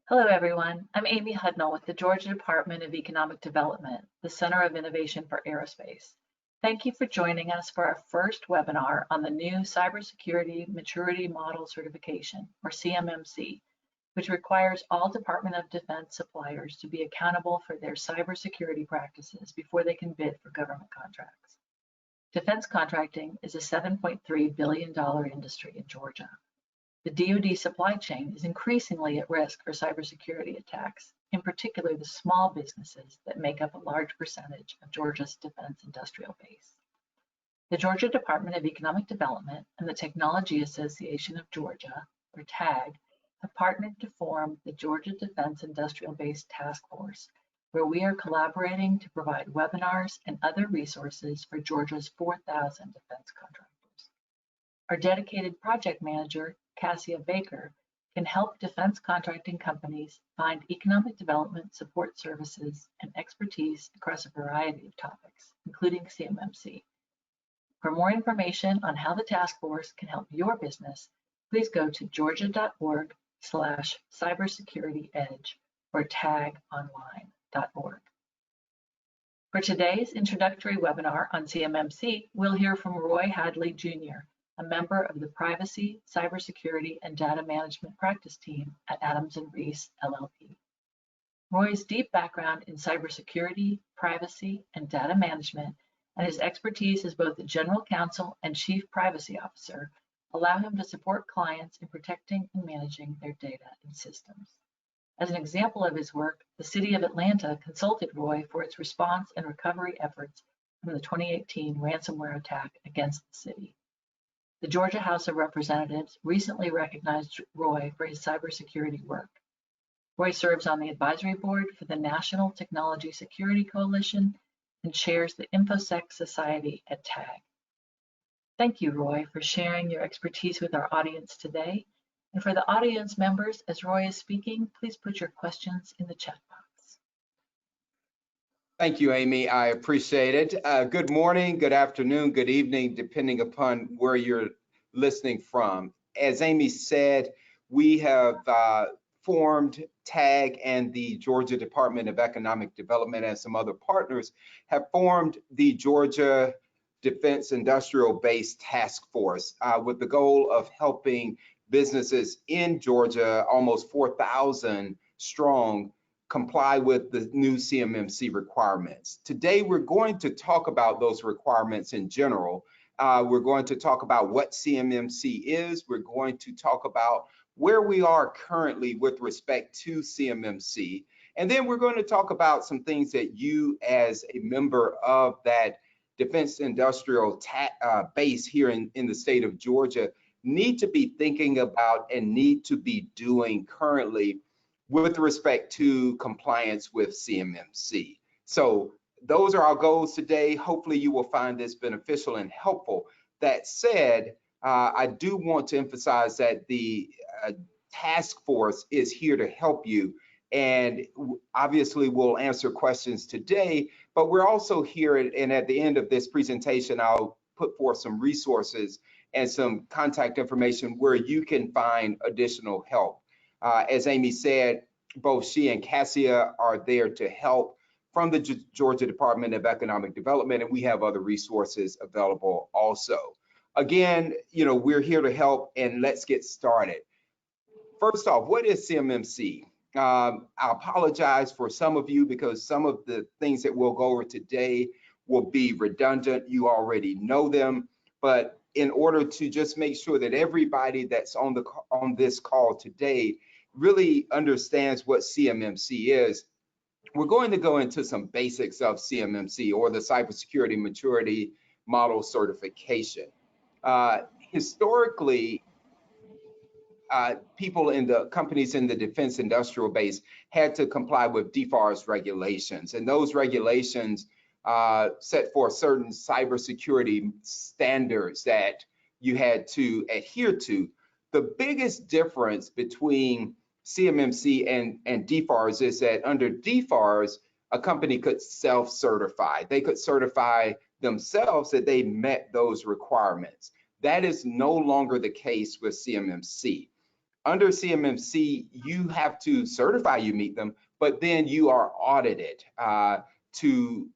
Hello, everyone. I'm Amy Hudnall with the Georgia Department of Economic Development, the Center of Innovation for Aerospace. Thank you for joining us for our first webinar on the new Cybersecurity Maturity Model Certification, or CMMC, which requires all Department of Defense suppliers to be accountable for their cybersecurity practices before they can bid for government contracts. Defense contracting is a $7.3 billion industry in Georgia. The DoD supply chain is increasingly at risk for cybersecurity attacks, in particular the small businesses that make up a large percentage of Georgia's defense industrial base. The Georgia Department of Economic Development and the Technology Association of Georgia, or TAG, have partnered to form the Georgia Defense Industrial Base Taskforce, where we are collaborating to provide webinars and other resources for Georgia's 4,000 defense contractors. Our dedicated project manager, Cassia Baker, can help defense contracting companies find economic development support services and expertise across a variety of topics, including CMMC. For more information on how the task force can help your business, please go to georgia.org/cybersecurityedge or tagonline.org. For today's introductory webinar on CMMC, we'll hear from Roy Hadley, Jr., a member of the Privacy, Cybersecurity, and Data Management Practice Team at Adams & Reese, LLP. Roy's deep background in cybersecurity, privacy, and data management, and his expertise as both the General Counsel and Chief Privacy Officer allow him to support clients in protecting and managing their data and systems. As an example of his work, the City of Atlanta consulted Roy for its response and recovery efforts from the 2018 ransomware attack against the city. The Georgia House of Representatives recently recognized Roy for his cybersecurity work. Roy serves on the advisory board for the National Technology Security Coalition and chairs the InfoSec Society at TAG. Thank you, Roy, for sharing your expertise with our audience today. And for the audience members, as Roy is speaking, please put your questions in the chat box. Thank you, Amy. I appreciate it. Good morning, good afternoon, good evening, depending upon where you're listening from. As Amy said, we have formed TAG, and the Georgia Department of Economic Development and some other partners have formed the Georgia Defense Industrial Base Task Force with the goal of helping businesses in Georgia, almost 4,000 strong, comply with the new CMMC requirements. Today, we're going to talk about those requirements in general. We're going to talk about what CMMC is. We're going to talk about where we are currently with respect to CMMC. And then we're going to talk about some things that you, as a member of that defense industrial base here in the state of Georgia, need to be thinking about and need to be doing currently with respect to compliance with CMMC. So those are our goals today. Hopefully you will find this beneficial and helpful. That said, I do want to emphasize that the task force is here to help you, and obviously we'll answer questions today, but we're also here, and at the end of this presentation, I'll put forth some resources and some contact information where you can find additional help. As Amy said, both she and Cassia are there to help from the Georgia Department of Economic Development, and we have other resources available also. Again, we're here to help, and let's get started. First off, what is CMMC? I apologize for some of you because some of the things that we'll go over today will be redundant. You already know them, but in order to just make sure that everybody that's on this call today really understands what CMMC is, we're going to go into some basics of CMMC, or the Cybersecurity Maturity Model Certification. Historically, people in the companies in the defense industrial base had to comply with DFARS regulations, and those regulations set forth certain cybersecurity standards that you had to adhere to. The biggest difference between CMMC and DFARS is that under DFARS, a company could self-certify. They could certify themselves that they met those requirements. That is no longer the case with CMMC. Under CMMC, you have to certify you meet them, but then you are audited to,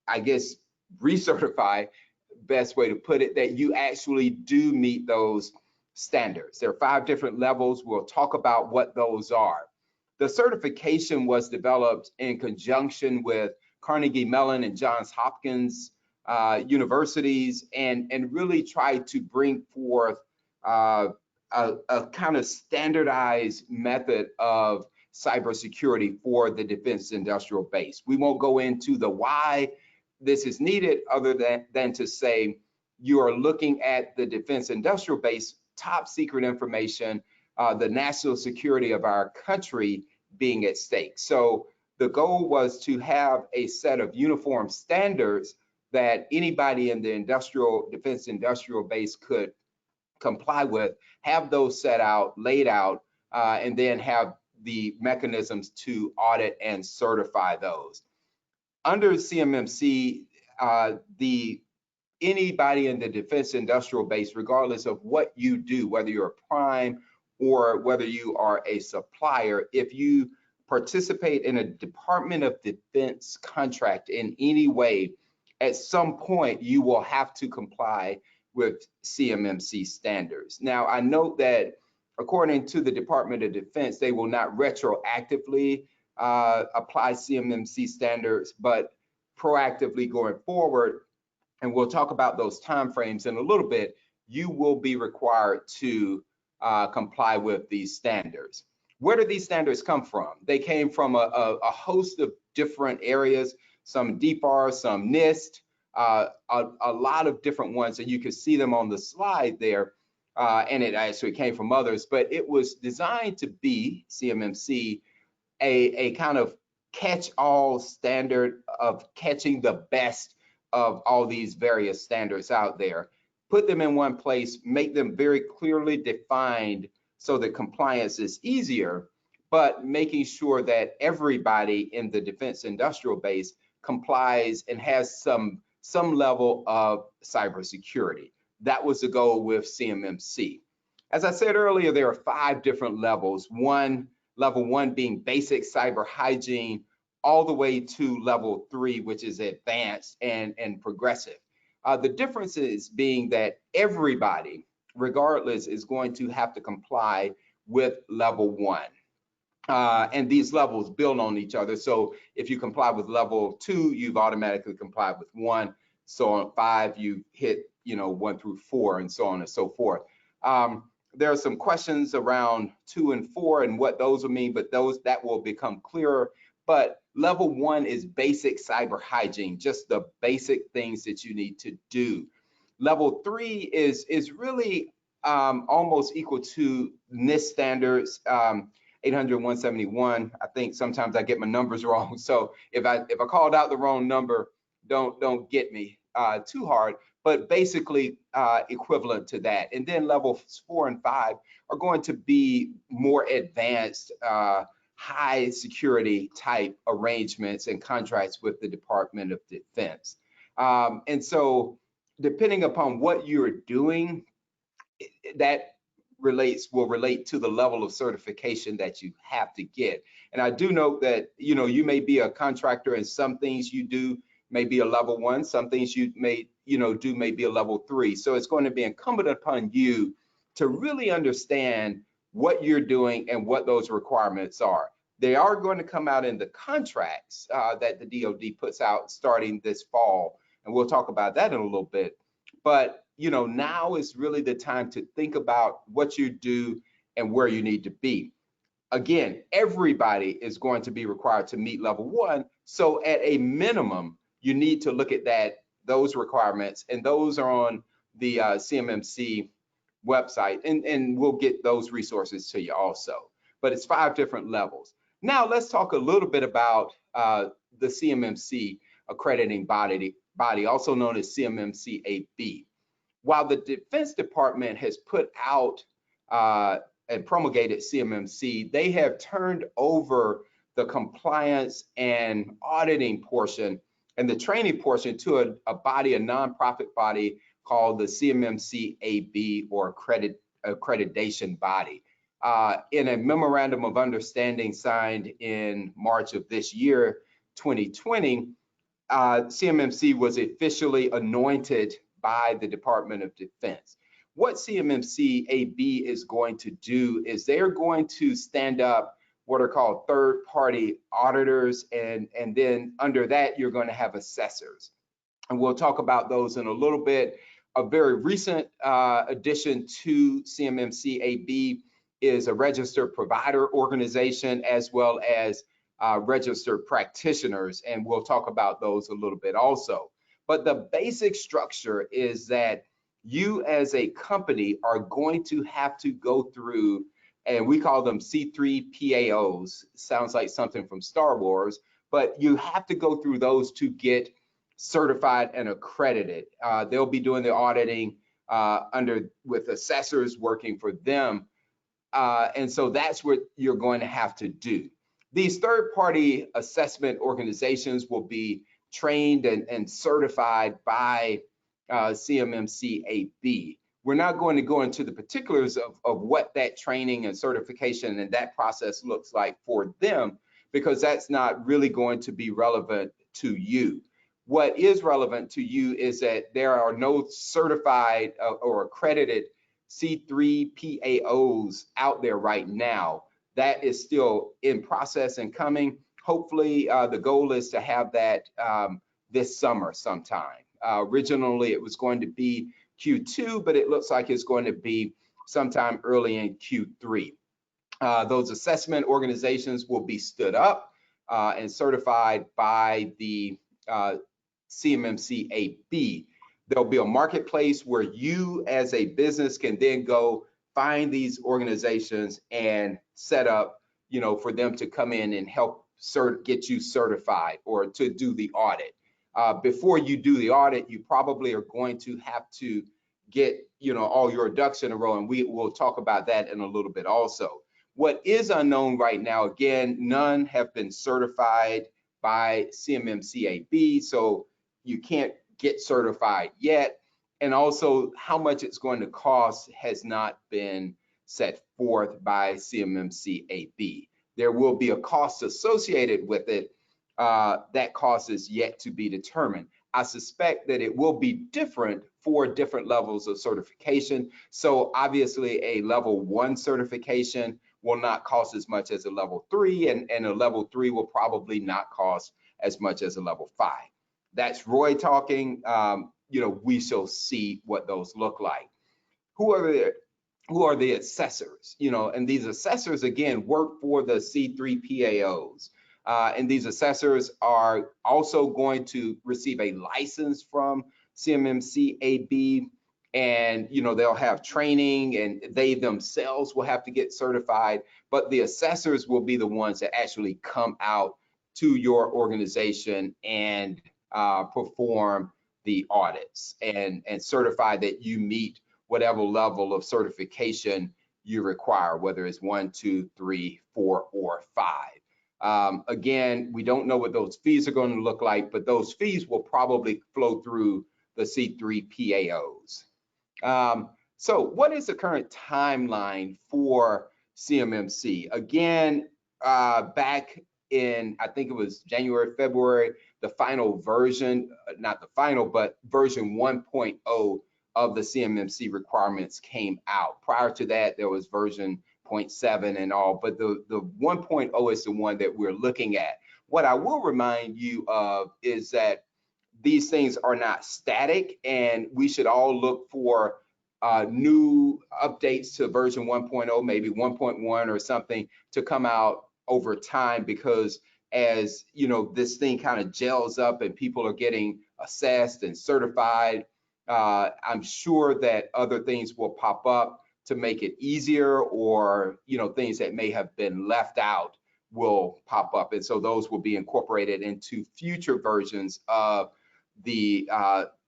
I guess, recertify, best way to put it, that you actually do meet those standards. There are 5 different levels. We'll talk about what those are. The certification was developed in conjunction with Carnegie Mellon and Johns Hopkins universities, and really tried to bring forth a kind of standardized method of cybersecurity for the defense industrial base. We won't go into the why this is needed, other than to say you are looking at the defense industrial base, top secret information, the national security of our country being at stake. So the goal was to have a set of uniform standards that anybody in the defense industrial base could comply with, have those set out, laid out, and then have the mechanisms to audit and certify those. Under CMMC, anybody in the defense industrial base, regardless of what you do, whether you're a prime or whether you are a supplier, if you participate in a Department of Defense contract in any way, at some point you will have to comply with CMMC standards. Now, I note that according to the Department of Defense, they will not retroactively apply CMMC standards, but proactively going forward, and we'll talk about those timeframes in a little bit, you will be required to comply with these standards. Where do these standards come from? They came from a host of different areas, some DFAR, some NIST, a lot of different ones, and you can see them on the slide there, and it actually came from others, but it was designed to be, CMMC, a kind of catch-all standard of catching the best of all these various standards out there, put them in one place, make them very clearly defined so that compliance is easier, but making sure that everybody in the defense industrial base complies and has some level of cybersecurity. That was the goal with CMMC. As I said earlier, there are 5 different levels. Level 1 being basic cyber hygiene, all the way to level 3, which is advanced and progressive. The differences being that everybody, regardless, is going to have to comply with level 1. And these levels build on each other. So if you comply with level 2, you've automatically complied with 1. So on 5, you hit 1 through 4, and so on and so forth. There are some questions around 2 and 4 and what those will mean, but that will become clearer. But level 1 is basic cyber hygiene, just the basic things that you need to do. Level 3 is really almost equal to NIST standards, 800-171. I think sometimes I get my numbers wrong. So if I called out the wrong number, don't get me too hard, but basically equivalent to that. And then levels 4 and 5 are going to be more advanced, high security type arrangements and contracts with the Department of Defense. And so depending upon what you're doing, that will relate to the level of certification that you have to get. And I do note that, you may be a contractor and some things you do may be a level 1, some things you may, do may be a level 3. So it's going to be incumbent upon you to really understand what you're doing and what those requirements are. They are going to come out in the contracts that the DoD puts out starting this fall, and we'll talk about that in a little bit. But now is really the time to think about what you do and where you need to be. Again, everybody is going to be required to meet level 1. So at a minimum, you need to look at those requirements, and those are on the CMMC website, and we'll get those resources to you also. But it's 5 different levels. Now let's talk a little bit about the CMMC accrediting body, also known as CMMC AB. While the Defense Department has put out and promulgated CMMC, they have turned over the compliance and auditing portion and the training portion to a body, a nonprofit body called the CMMC AB, or accreditation body. in a memorandum of understanding signed in March of this year, 2020, CMMC was officially anointed by the Department of Defense. What CMMC AB is going to do is they're going to stand up what are called third-party auditors, and then under that, you're going to have assessors. And we'll talk about those in a little bit. A very recent addition to CMMC AB is a registered provider organization, as well as registered practitioners, and we'll talk about those a little bit also. But the basic structure is that you as a company are going to have to go through, and we call them C3PAOs. Sounds like something from Star Wars, but you have to go through those to get certified and accredited. They'll be doing the auditing with assessors working for them. And so that's what you're going to have to do. These third-party assessment organizations will be trained and certified by CMMC AB. We're not going to go into the particulars of what that training and certification and that process looks like for them, because that's not really going to be relevant to you. What is relevant to you is that there are no certified or accredited C3PAOs out there right now. That is still in process and coming. Hopefully, the goal is to have that this summer sometime. Originally, it was going to be Q2, but it looks like it's going to be sometime early in Q3. Those assessment organizations will be stood up and certified by the CMMC AB. There'll be a marketplace where you as a business can then go find these organizations and set up, for them to come in and help get you certified or to do the audit. Before you do the audit, you probably are going to have to get, all your ducks in a row, and we will talk about that in a little bit also. What is unknown right now, again, none have been certified by CMMC AB, so you can't get certified yet. And also how much it's going to cost has not been set forth by CMMC AB. There will be a cost associated with it. That cost is yet to be determined. I suspect that it will be different for different levels of certification. So obviously a level 1 certification will not cost as much as a level 3, and a level 3 will probably not cost as much as a level 5. That's Roy talking. We shall see what those look like. Who are the assessors? And these assessors, again, work for the C3PAOs. And these assessors are also going to receive a license from CMMC AB, and they'll have training, and they themselves will have to get certified, but the assessors will be the ones that actually come out to your organization and perform the audits and certify that you meet whatever level of certification you require, whether it's 1, 2, 3, 4, or 5. Again, we don't know what those fees are going to look like, but those fees will probably flow through the C3PAOs. So what is the current timeline for CMMC? Again, back in, I think it was January, February, the final version, not the final, but version 1.0 of the CMMC requirements came out. Prior to that, there was version 0.7 and all, but the 1.0 is the one that we're looking at. What I will remind you of is that these things are not static, and we should all look for new updates to version 1.0, maybe 1.1 or something, to come out over time, because as this thing kind of gels up and people are getting assessed and certified, I'm sure that other things will pop up to make it easier, or things that may have been left out will pop up, and so those will be incorporated into future versions of the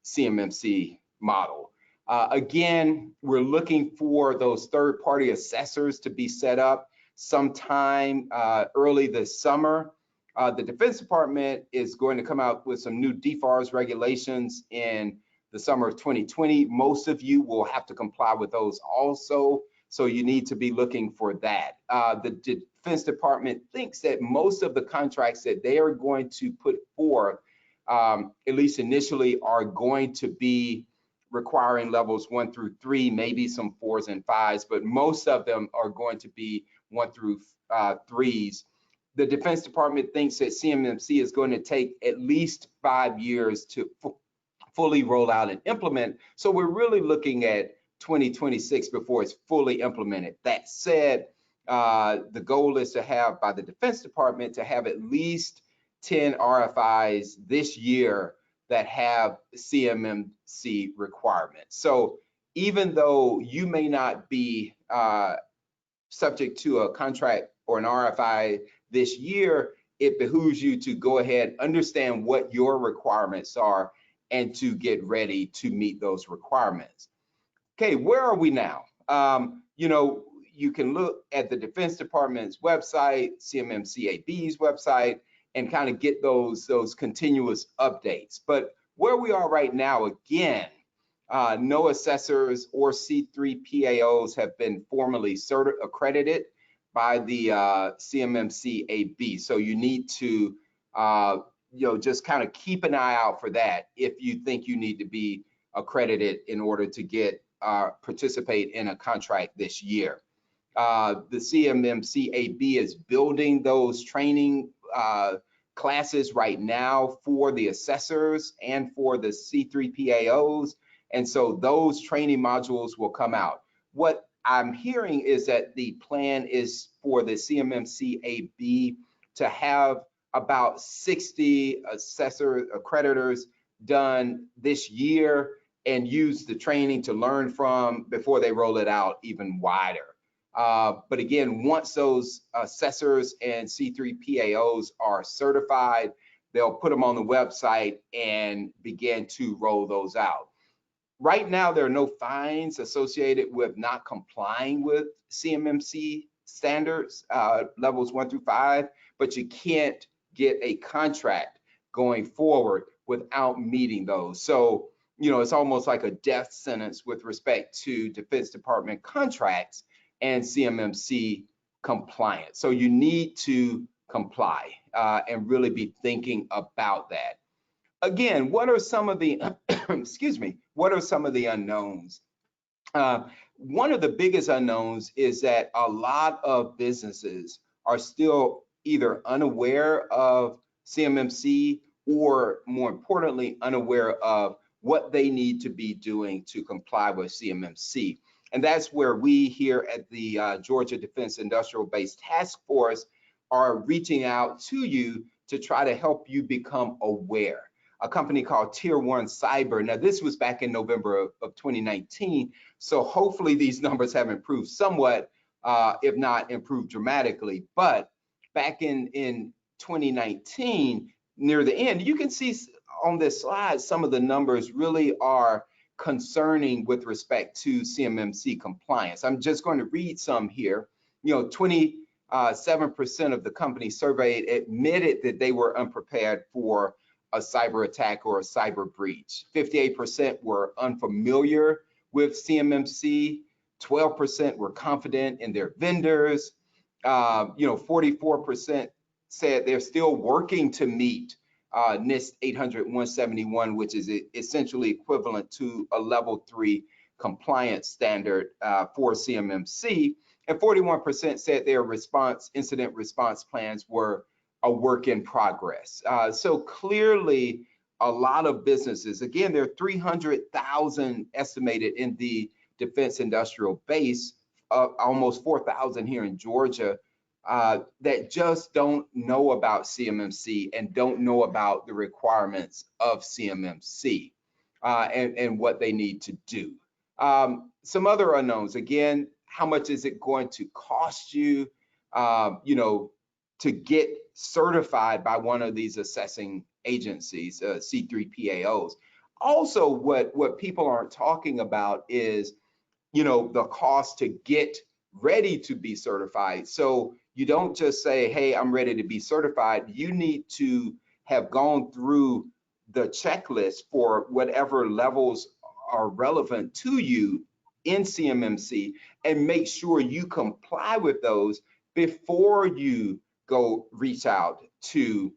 CMMC model. Again, we're looking for those third-party assessors to be set up sometime early this summer. The Defense Department is going to come out with some new DFARS regulations in the summer of 2020. Most of you will have to comply with those also. So you need to be looking for that. The Defense Department thinks that most of the contracts that they are going to put forth, at least initially, are going to be requiring levels 1 through 3, maybe some 4s and 5s, but most of them are going to be 1 through 3s. The Defense Department thinks that CMMC is going to take at least 5 years to fully roll out and implement. So we're really looking at 2026 before it's fully implemented. That said, the goal is to have, by the Defense Department, to have at least 10 RFIs this year that have CMMC requirements. So even though you may not be subject to a contract or an RFI this year, it behooves you to go ahead, understand what your requirements are, and to get ready to meet those requirements. Okay, where are we now? You know, you can look at the Defense Department's website, CMMCAB's website, and kind of get those continuous updates. But where we are right now, again, no assessors or C3 PAOs have been formally accredited by the CMMCAB. So you need to, just kind of keep an eye out for that if you think you need to be accredited in order to get participate in a contract this year. The CMMCAB is building those training classes right now for the assessors and for the C3 PAOs. And so those training modules will come out. What I'm hearing is that the plan is for the CMMCAB to have about 60 assessor accreditors done this year and use the training to learn from before they roll it out even wider. But again, once those assessors and C3 PAOs are certified, they'll put them on the website and begin to roll those out. Right now, there are no fines associated with not complying with CMMC standards, levels 1 through 5, but you can't get a contract going forward without meeting those. So, you know, it's almost like a death sentence with respect to Defense Department contracts and CMMC compliance. So you need to comply and really be thinking about that. Again, what are some of the, excuse me, what are some of the unknowns? One of the biggest unknowns is that a lot of businesses are still either unaware of CMMC or, more importantly, unaware of what they need to be doing to comply with CMMC. And that's where we here at the Georgia Defense Industrial Base Task Force are reaching out to you to try to help you become aware. A company called Tier 1 Cyber. Now, this was back in November of 2019, so hopefully these numbers have improved somewhat, if not improved dramatically. But back in 2019, near the end, you can see on this slide, some of the numbers really are concerning with respect to CMMC compliance. I'm just going to read some here. You know, 27% of the companies surveyed admitted that they were unprepared for a cyber attack or a cyber breach. 58% were unfamiliar with CMMC. 12% were confident in their vendors. 44% said they're still working to meet NIST 800-171, which is essentially equivalent to a level 3 compliance standard for CMMC. And 41% said their incident response plans were a work in progress. So clearly, a lot of businesses, again, there are 300,000 estimated in the defense industrial base, almost 4,000 here in Georgia, that just don't know about CMMC and don't know about the requirements of CMMC and what they need to do. Some other unknowns, again, how much is it going to cost you, to get certified by one of these assessing agencies, C3 PAOs. Also, what people aren't talking about is, the cost to get ready to be certified. So you don't just say, hey, I'm ready to be certified. You need to have gone through the checklist for whatever levels are relevant to you in CMMC and make sure you comply with those before you go reach out to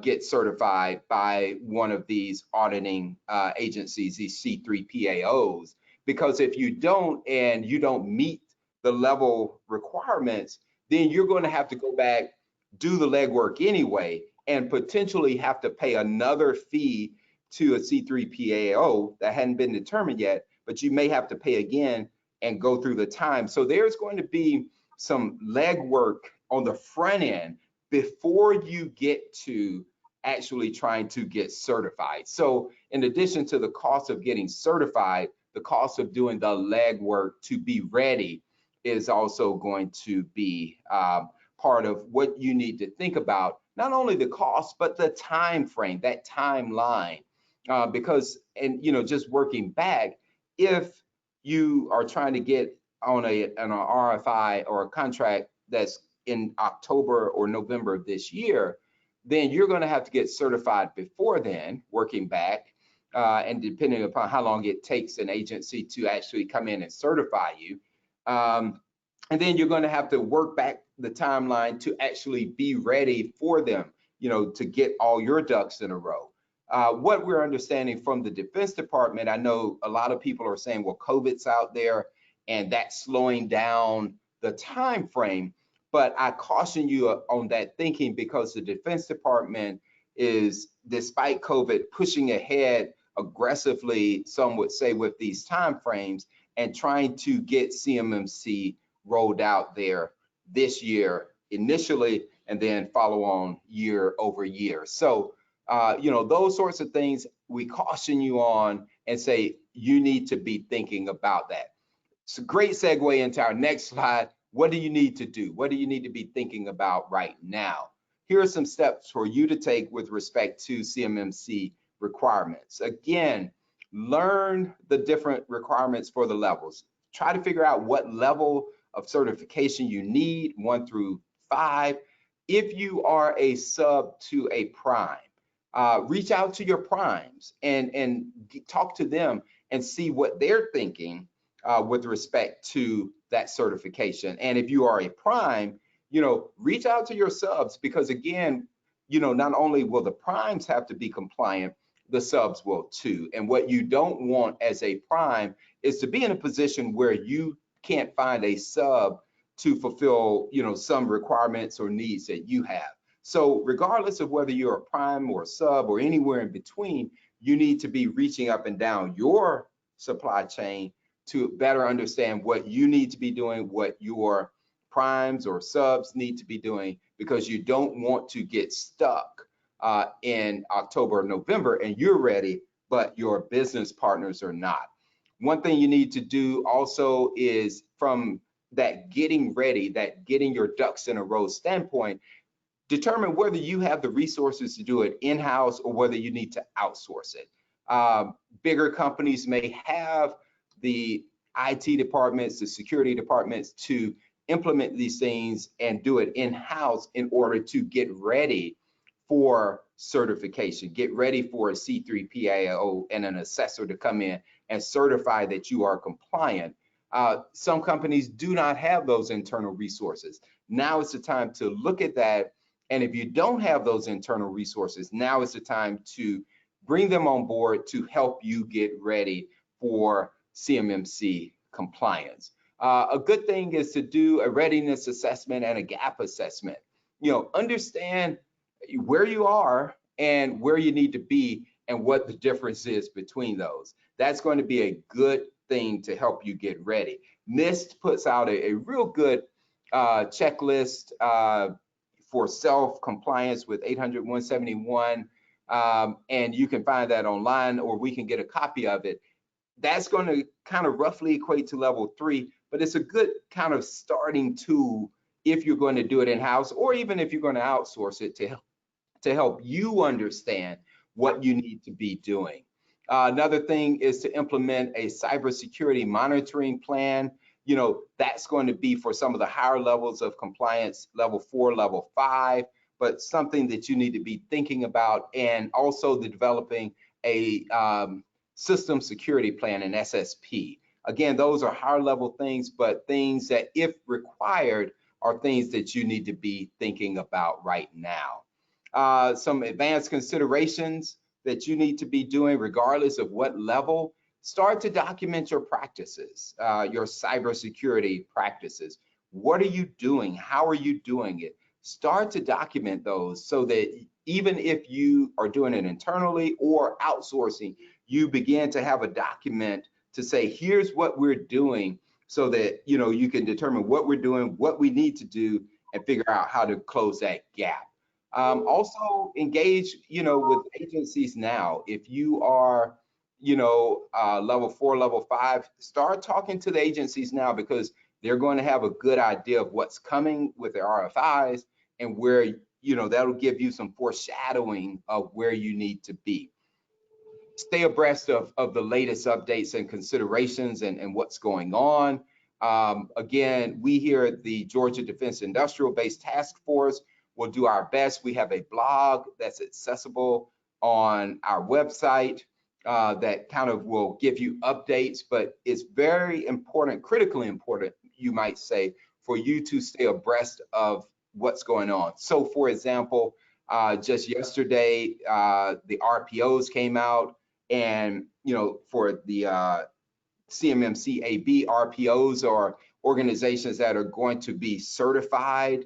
get certified by one of these auditing agencies, these C3 PAOs. Because if you don't and you don't meet the level requirements, then you're going to have to go back, do the legwork anyway, and potentially have to pay another fee to a C3 PAO that hadn't been determined yet, but you may have to pay again and go through the time. So there's going to be some legwork on the front end before you get to actually trying to get certified. So in addition to the cost of getting certified, the cost of doing the legwork to be ready is also going to be part of what you need to think about, not only the cost, but the time frame, that timeline. Because, and just working back, if you are trying to get on an RFI or a contract that's in October or November of this year, then you're going to have to get certified before then, working back, and depending upon how long it takes an agency to actually come in and certify you. And then you're going to have to work back the timeline to actually be ready for them, to get all your ducks in a row. What we're understanding from the Defense Department, I know a lot of people are saying, well, COVID's out there and that's slowing down the time frame. But I caution you on that thinking, because the Defense Department is, despite COVID, pushing ahead aggressively, some would say, with these time frames and trying to get CMMC rolled out there this year initially, and then follow on year over year. So, those sorts of things we caution you on and say you need to be thinking about that. It's a great segue into our next slide. What do you need to do? What do you need to be thinking about right now? Here are some steps for you to take with respect to CMMC requirements. Again, learn the different requirements for the levels. Try to figure out what level of certification you need, 1 through 5. If you are a sub to a prime, reach out to your primes and talk to them and see what they're thinking with respect to that certification. And if you are a prime, reach out to your subs, because again, not only will the primes have to be compliant, the subs will too. And what you don't want as a prime is to be in a position where you can't find a sub to fulfill, some requirements or needs that you have. So regardless of whether you're a prime or a sub or anywhere in between, you need to be reaching up and down your supply chain to better understand what you need to be doing, what your primes or subs need to be doing, because you don't want to get stuck in October or November and you're ready, but your business partners are not. One thing you need to do also is, from that getting ready, that getting your ducks in a row standpoint, determine whether you have the resources to do it in-house or whether you need to outsource it. Bigger companies may have the IT departments, the security departments to implement these things and do it in-house in order to get ready for certification, get ready for a C3 PAO and an assessor to come in and certify that you are compliant. Some companies do not have those internal resources. Now is the time to look at that. And if you don't have those internal resources, now is the time to bring them on board to help you get ready for CMMC compliance. A good thing is to do a readiness assessment and a gap assessment. Understand where you are and where you need to be and what the difference is between those. That's going to be a good thing to help you get ready. NIST puts out a real good checklist for self-compliance with 800-171, and you can find that online, or we can get a copy of it. That's going to kind of roughly equate to level 3, but it's a good kind of starting tool if you're going to do it in-house, or even if you're going to outsource it to help you understand what you need to be doing. Another thing is to implement a cybersecurity monitoring plan. That's going to be for some of the higher levels of compliance, level 4, level 5, but something that you need to be thinking about. And also the developing a system security plan, an SSP. Again, those are higher level things, but things that, if required, are things that you need to be thinking about right now. Some advanced considerations that you need to be doing regardless of what level. Start to document your practices, your cybersecurity practices. What are you doing? How are you doing it? Start to document those so that even if you are doing it internally or outsourcing, you begin to have a document to say, here's what we're doing, so that you can determine what we're doing, what we need to do, and figure out how to close that gap. Also engage with agencies now. If you are level 4, level 5, start talking to the agencies now, because they're going to have a good idea of what's coming with their RFIs, and where that'll give you some foreshadowing of where you need to be. Stay abreast of the latest updates and considerations and what's going on. Again, we here at the Georgia Defense Industrial Base Task Force will do our best. We have a blog that's accessible on our website that kind of will give you updates, but it's very important, critically important, you might say, for you to stay abreast of what's going on. So for example, just yesterday, the RPOs came out, and for the CMMC AB, RPOs are organizations that are going to be certified.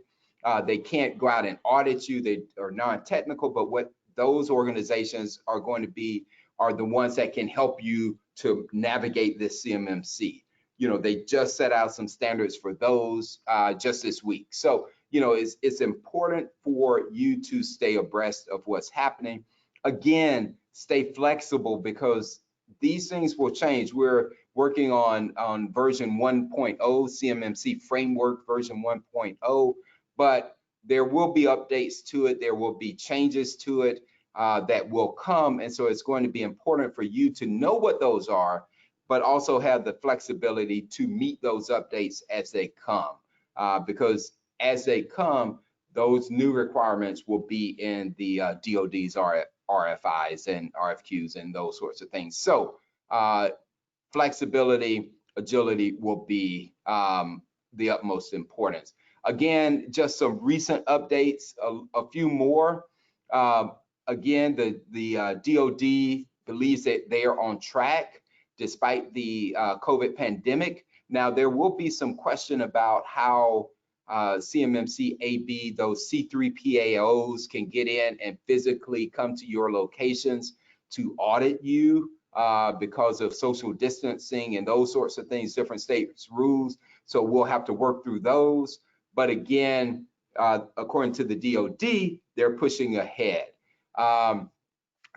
They can't go out and audit you. They are non-technical, but what those organizations are going to be are the ones that can help you to navigate this CMMC. They just set out some standards for those just this week. So, it's important for you to stay abreast of what's happening. Again, stay flexible, because these things will change. We're working on version 1.0, CMMC framework version 1.0, but there will be updates to it. There will be changes to it that will come. And so it's going to be important for you to know what those are, but also have the flexibility to meet those updates as they come, because as they come, those new requirements will be in the DoD's RFIs and RFQs and those sorts of things. So flexibility, agility will be the utmost importance. Again, just some recent updates, a few more. Again, the DoD believes that they are on track despite the COVID pandemic. Now, there will be some question about how CMMC AB, those C3PAOs, can get in and physically come to your locations to audit you because of social distancing and those sorts of things, different states' rules. So we'll have to work through those. But again, according to the DoD, they're pushing ahead.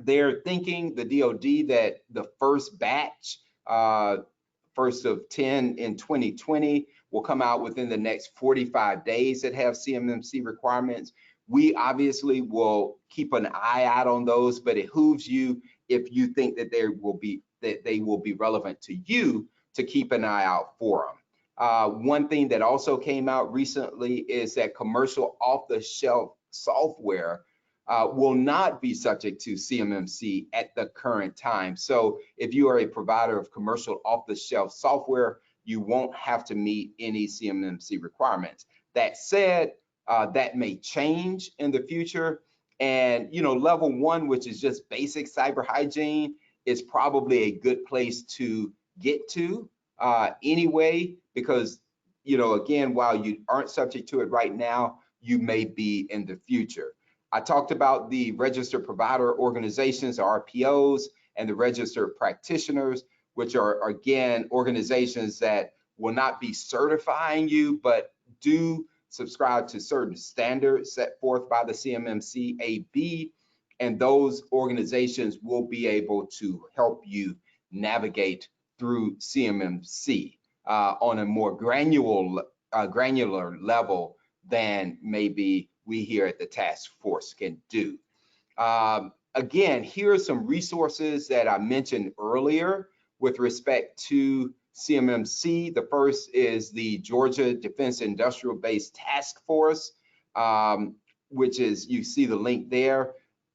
They're thinking, the DoD, that the first batch, first of 10 in 2020, will come out within the next 45 days that have CMMC requirements. We obviously will keep an eye out on those, but it behooves you, if you think that they will be relevant to you, to keep an eye out for them. One thing that also came out recently is that commercial off-the-shelf software will not be subject to CMMC at the current time. So if you are a provider of commercial off-the-shelf software, you won't have to meet any CMMC requirements. That said, that may change in the future. And level 1, which is just basic cyber hygiene, is probably a good place to get to anyway, because again, while you aren't subject to it right now, you may be in the future. I talked about the registered provider organizations, RPOs, and the registered practitioners, which are, again, organizations that will not be certifying you, but do subscribe to certain standards set forth by the CMMC AB, and those organizations will be able to help you navigate through CMMC on a more granular level than maybe we here at the task force can do. Again, here are some resources that I mentioned earlier with respect to CMMC. The first is the Georgia Defense Industrial Base Task Force, which is, you see the link there.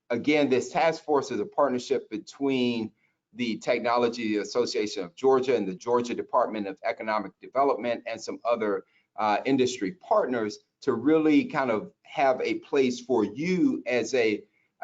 Again, this task force is a partnership between the Technology Association of Georgia and the Georgia Department of Economic Development and some other industry partners to really kind of have a place for you as a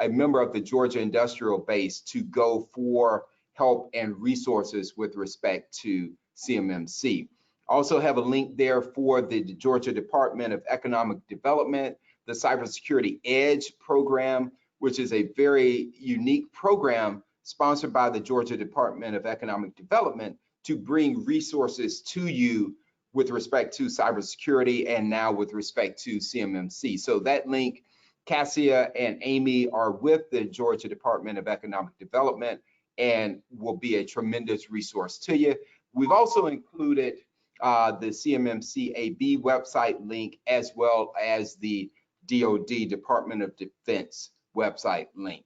member of the Georgia industrial base to go for help and resources with respect to CMMC. Also have a link there for the Georgia Department of Economic Development, the Cybersecurity Edge program, which is a very unique program sponsored by the Georgia Department of Economic Development to bring resources to you with respect to cybersecurity and now with respect to CMMC. So that link, Cassia and Amy are with the Georgia Department of Economic Development and will be a tremendous resource to you. We've also included the CMMC AB website link as well as the DoD Department of Defense website link.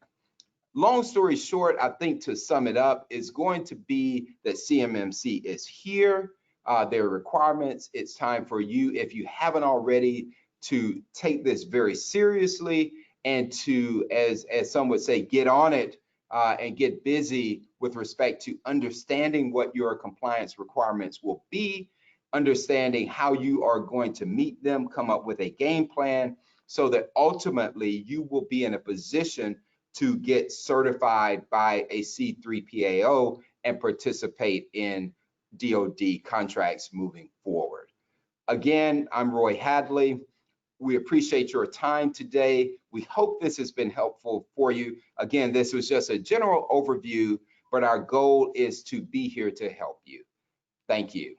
Long story short, I think to sum it up is going to be that CMMC is here. There are requirements. It's time for you, if you haven't already, to take this very seriously and to, as some would say, get on it and get busy with respect to understanding what your compliance requirements will be, understanding how you are going to meet them, come up with a game plan so that ultimately you will be in a position to get certified by a C3PAO and participate in DoD contracts moving forward. Again, I'm Roy Hadley. We appreciate your time today. We hope this has been helpful for you. Again, this was just a general overview, but our goal is to be here to help you. Thank you.